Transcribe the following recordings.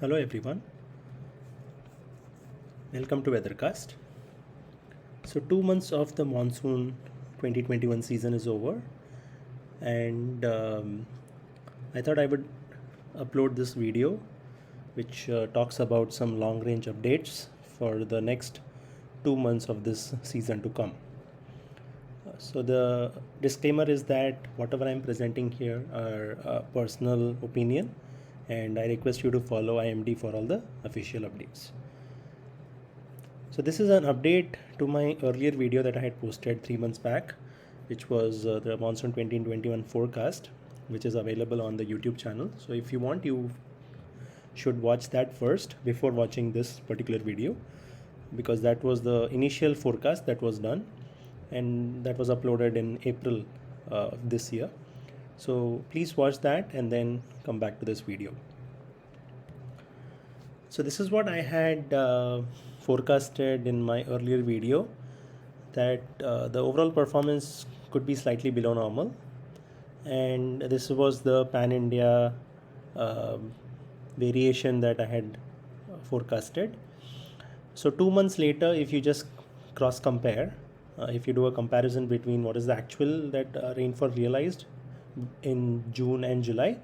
Hello everyone, welcome to Weathercast. So 2 months of the monsoon 2021 season is over, and I thought I would upload this video which talks about some long range updates for the next 2 months of this season to come. So the disclaimer is that whatever I'm presenting here are personal opinion, and I request you to follow IMD for all the official updates. So this is an update to my earlier video that I had posted 3 months back, which was the monsoon 2021 forecast, which is available on the YouTube channel. So if you want, you should watch that first before watching this particular video, because that was the initial forecast that was done, and that was uploaded in April this year. So please watch that and then come back to this video. So this is what I had forecasted in my earlier video, that the overall performance could be slightly below normal, and this was the pan-India variation that I had forecasted. So 2 months later, if you just cross compare, if you do a comparison between what is the actual that rainfall realized in June and July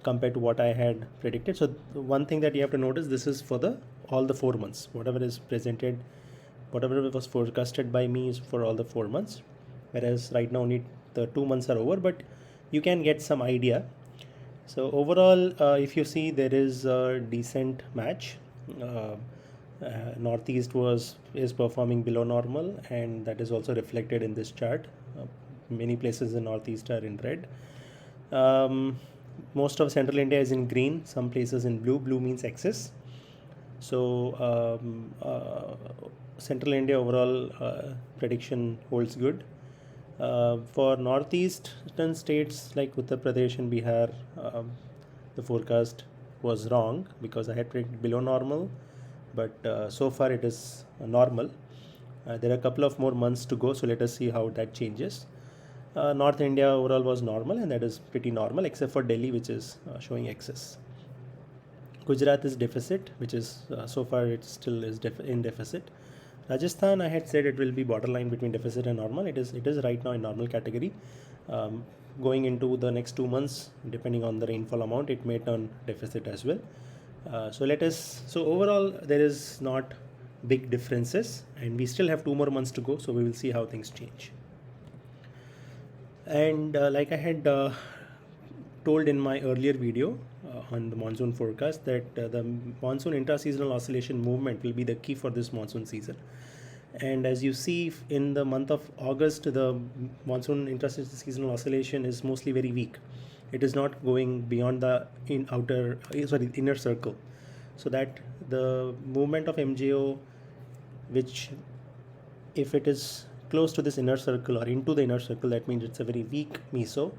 compared to what I had predicted. So one thing that you have to notice, this is for the all the 4 months. Whatever is presented, whatever was forecasted by me is for all the 4 months, whereas right now only the 2 months are over, but you can get some idea. So overall, if you see, there is a decent match. Northeast is performing below normal, and that is also reflected in this chart. Many places in Northeast are in red. Most of Central India is in green, some places in blue. Blue means excess. So Central India overall prediction holds good. For northeastern states like Uttar Pradesh and Bihar, the forecast was wrong because I had predicted below normal, but so far it is normal. There are a couple of more months to go, so let us see how that changes. North India overall was normal, and that is pretty normal except for Delhi, which is showing excess. Gujarat is deficit, which is so far it still is in deficit. Rajasthan, I had said it will be borderline between deficit and normal. It is right now in normal category. Going into the next 2 months, depending on the rainfall amount, it may turn deficit as well. So overall, there is not big differences, and we still have 2 more months to go. So we will see how things change. And like I had told in my earlier video on the monsoon forecast, that the monsoon intra-seasonal oscillation movement will be the key for this monsoon season. And as you see, in the month of August, the monsoon intra-seasonal oscillation is mostly very weak. It is not going beyond the inner circle. So that the movement of MJO, which if it is close to this inner circle or into the inner circle, that means it's a very weak meso,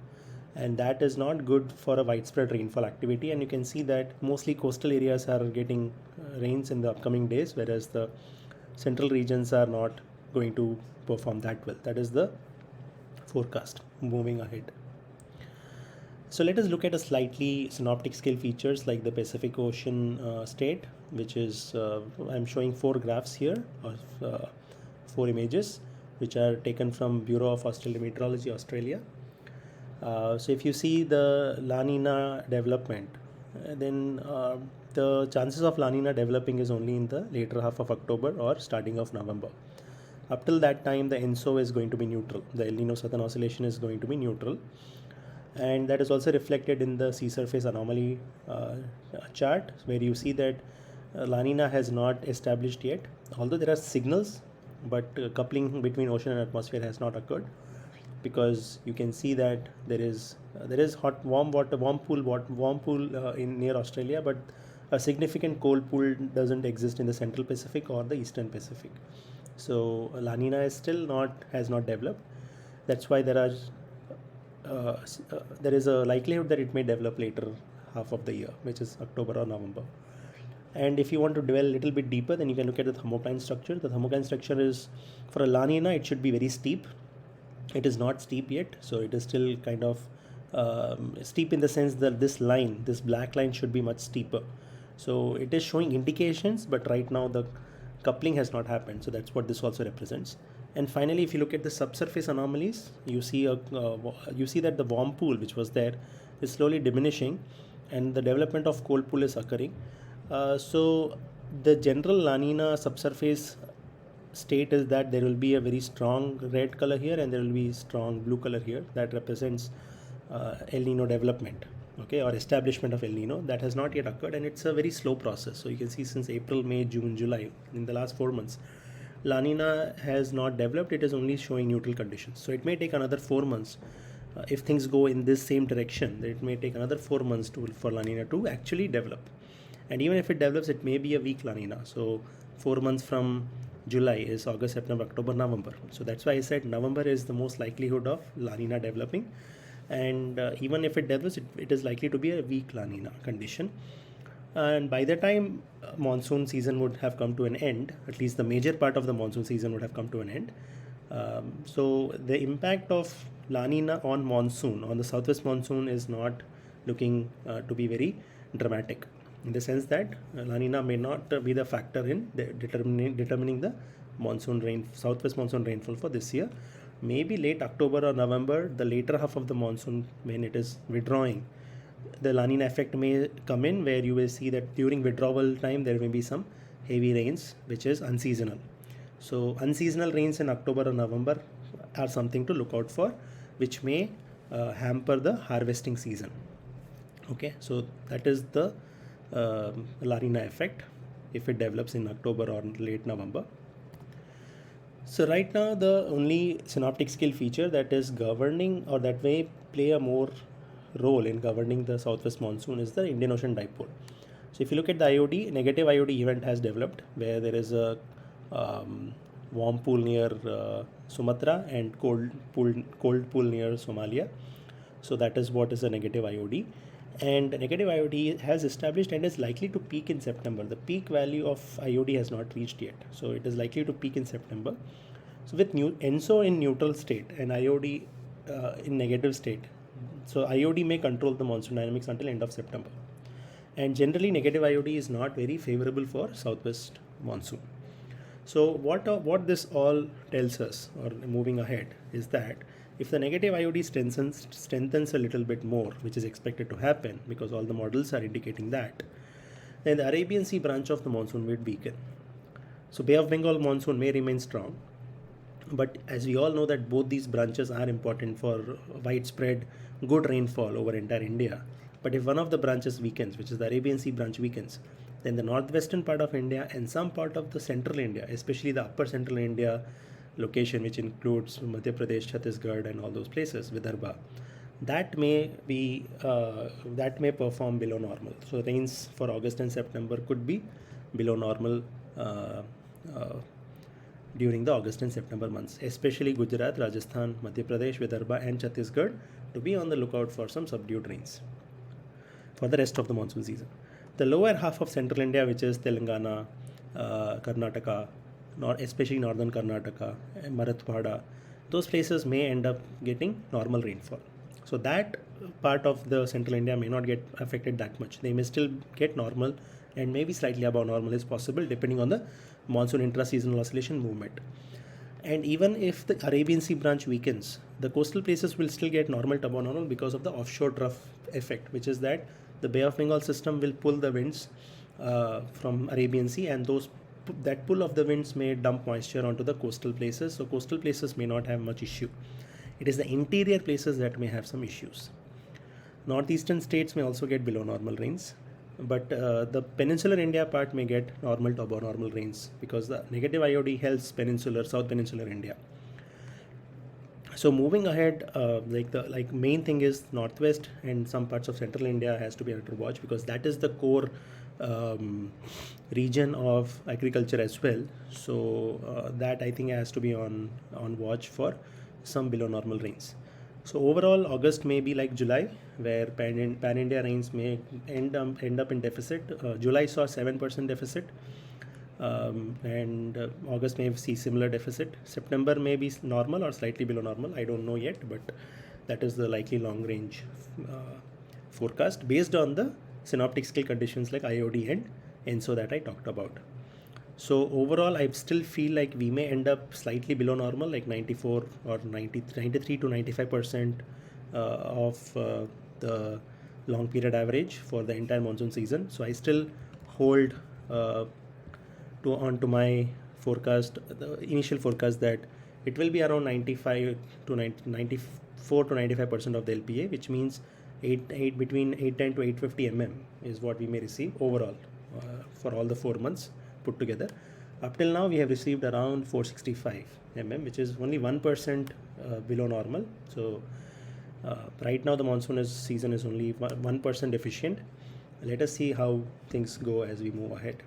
and that is not good for a widespread rainfall activity. And you can see that mostly coastal areas are getting rains in the upcoming days, whereas the central regions are not going to perform that well. That is the forecast moving ahead. So let us look at a slightly synoptic scale features like the Pacific Ocean state, which is I'm showing 4 graphs here of 4 images, which are taken from Bureau of Australian Meteorology, Australia. So if you see the La Nina development, then the chances of La Nina developing is only in the later half of October or starting of November. Up till that time, the ENSO is going to be neutral. The El Nino Southern Oscillation is going to be neutral. And that is also reflected in the sea surface anomaly chart, where you see that La Nina has not established yet, although there are signals, but coupling between ocean and atmosphere has not occurred, because you can see that there is hot warm pool in near Australia, but a significant cold pool doesn't exist in the Central Pacific or the Eastern Pacific. So La Nina has not developed. That's why there is a likelihood that it may develop later half of the year, which is October or November. And if you want to dwell a little bit deeper, then you can look at the thermocline structure. The thermocline structure is, for a La Nina, it should be very steep. It is not steep yet, so it is still kind of steep in the sense that this black line should be much steeper. So it is showing indications, but right now the coupling has not happened. So that's what this also represents. And finally, if you look at the subsurface anomalies, you see you see that the warm pool which was there is slowly diminishing, and the development of cold pool is occurring. So the general La Nina subsurface state is that there will be a very strong red color here and there will be strong blue color here that represents El Nino development, okay, or establishment of El Nino. That has not yet occurred, and it's a very slow process. So you can see since April, May, June, July, in the last 4 months, La Nina has not developed. It is only showing neutral conditions. So it may take another 4 months. If things go in this same direction, it may take another 4 months for La Nina to actually develop. And even if it develops, it may be a weak La Nina. So 4 months from July is August, September, October, November. So that's why I said November is the most likelihood of La Nina developing. And even if it develops, it is likely to be a weak La Nina condition. And by the time monsoon season would have come to an end, at least the major part of the monsoon season would have come to an end. So the impact of La Nina on monsoon, on the southwest monsoon, is not looking to be very dramatic, in the sense that La Nina may not be the factor in determining the monsoon rain, southwest monsoon rainfall for this year. Maybe late October or November, the later half of the monsoon, when it is withdrawing, the La Nina effect may come in, where you will see that during withdrawal time there may be some heavy rains which is unseasonal. So unseasonal rains in October or November are something to look out for, which may hamper the harvesting season. Okay, so that is the La Nina effect if it develops in October or late November. So right now the only synoptic scale feature that is governing, or that may play a more role in governing the southwest monsoon, is the Indian Ocean dipole. So if you look at the IOD, negative IOD event has developed, where there is a warm pool near Sumatra and cold pool near Somalia. So that is what is a negative IOD. And negative IOD has established and is likely to peak in September. The peak value of IOD has not reached yet, so it is likely to peak in September. So with ENSO in neutral state and IOD in negative state, so IOD may control the monsoon dynamics until end of September. And generally negative IOD is not very favorable for southwest monsoon. So what this all tells us, or moving ahead, is that if the negative IOD strengthens a little bit more, which is expected to happen because all the models are indicating that, then the Arabian Sea branch of the monsoon will weaken. So Bay of Bengal monsoon may remain strong, but as we all know that both these branches are important for widespread good rainfall over entire India. But if one of the branches weakens, which is the Arabian Sea branch weakens, then the northwestern part of India and some part of the central India, especially the upper central India location, which includes Madhya Pradesh, Chhattisgarh, and all those places, Vidarbha, that may perform below normal. So rains for August and September could be below normal during the August and September months, especially Gujarat, Rajasthan, Madhya Pradesh, Vidarbha, and Chhattisgarh, to be on the lookout for some subdued rains for the rest of the monsoon season. The lower half of central India, which is Telangana, Karnataka, especially northern Karnataka, and Marathwada, those places may end up getting normal rainfall. So that part of the central India may not get affected that much. They may still get normal, and maybe slightly above normal is possible depending on the monsoon intra-seasonal oscillation movement. And even if the Arabian Sea branch weakens, the coastal places will still get normal to above normal because of the offshore trough effect, which is that the Bay of Bengal system will pull the winds from Arabian Sea, and that pull of the winds may dump moisture onto the coastal places. So coastal places may not have much issue. It is the interior places that may have some issues. Northeastern states may also get below normal rains, but the peninsular India part may get normal to above normal rains because the negative IOD helps South Peninsular India. So moving ahead, main thing is northwest and some parts of central India has to be under watch, because that is the core region of agriculture as well. So that I think has to be on watch for some below normal rains. So overall, August may be like July, where pan-India rains may end up in deficit. July saw 7% deficit, and August may see similar deficit. September may be normal or slightly below normal. I don't know yet, but that is the likely long-range forecast based on the synoptic scale conditions like IOD and ENSO that I talked about. So overall, I still feel like we may end up slightly below normal, like 94 or 90, 93 to 95% of the long period average for the entire monsoon season. So I still hold on to my forecast, the initial forecast, that it will be around 95 to 94 to 95% of the LPA, which means between 810 to 850 mm is what we may receive overall for all the 4 months put together. Up till now, we have received around 465 mm, which is only 1% below normal. So right now the monsoon season is only 1% efficient. Let us see how things go as we move ahead.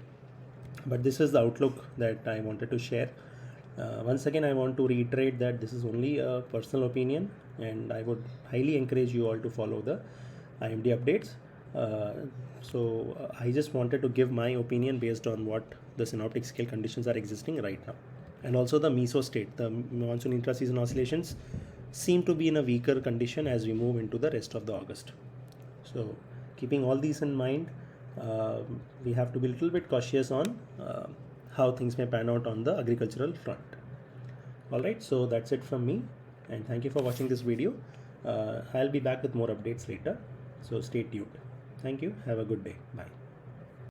But this is the outlook that I wanted to share. Once again, I want to reiterate that this is only a personal opinion, and I would highly encourage you all to follow the IMD updates. I just wanted to give my opinion based on what the synoptic scale conditions are existing right now. And also the meso state, the monsoon intra-season oscillations seem to be in a weaker condition as we move into the rest of the August. So keeping all these in mind, we have to be a little bit cautious on how things may pan out on the agricultural front. Alright, so that's it from me, and thank you for watching this video. I'll be back with more updates later, so stay tuned. Thank you. Have a good day. Bye.